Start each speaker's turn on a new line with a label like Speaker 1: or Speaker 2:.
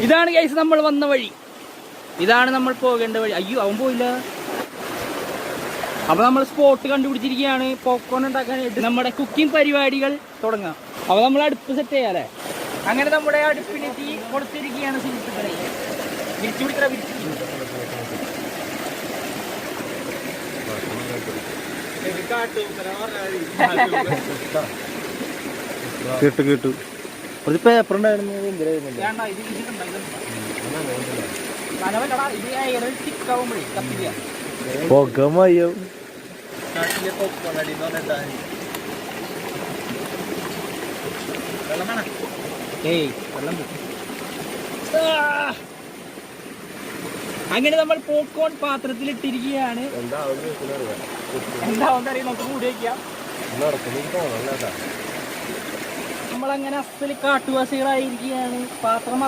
Speaker 1: ഇതാണ് ഗൈസ് നമ്മൾ വന്ന വഴി, ഇതാണ് നമ്മൾ പോകേണ്ട വഴി. അയ്യോ അവൻ പോയില്ല. അപ്പൊ നമ്മൾ സ്പോട്ട് കണ്ടുപിടിച്ചിരിക്കുകയാണ് പോപ്കോൺ ഉണ്ടാക്കാനായിട്ട്. നമ്മുടെ കുക്കിംഗ് പരിപാടികൾ തുടങ്ങാം. അപ്പൊ നമ്മൾ അടുപ്പ് സെറ്റ് ചെയ്യാല്ലേ. അങ്ങനെ നമ്മുടെ അടുപ്പിന് തീ കൊടുത്തിരിക്കുകയാണ് സുഹൃത്തുക്കളെ. വിരിച്ചു പിടിക്കറ വിരിച്ചു
Speaker 2: കേട്ടു കേട്ടു. ഒരു പേപ്പർ ഉണ്ടായിരുന്നു. പൊകമയോ
Speaker 1: അങ്ങനെ നമ്മൾ പോപ്കോൺ പാത്രത്തിലിട്ടിരിക്കുകയാണ്. എന്താവുന്ന അറിയാം, നമുക്ക് കൂടി വയ്ക്കാം. നമ്മളങ്ങനെ അസല് കാട്ടുവാസികളായിരിക്കുകയാണ്. പാത്രം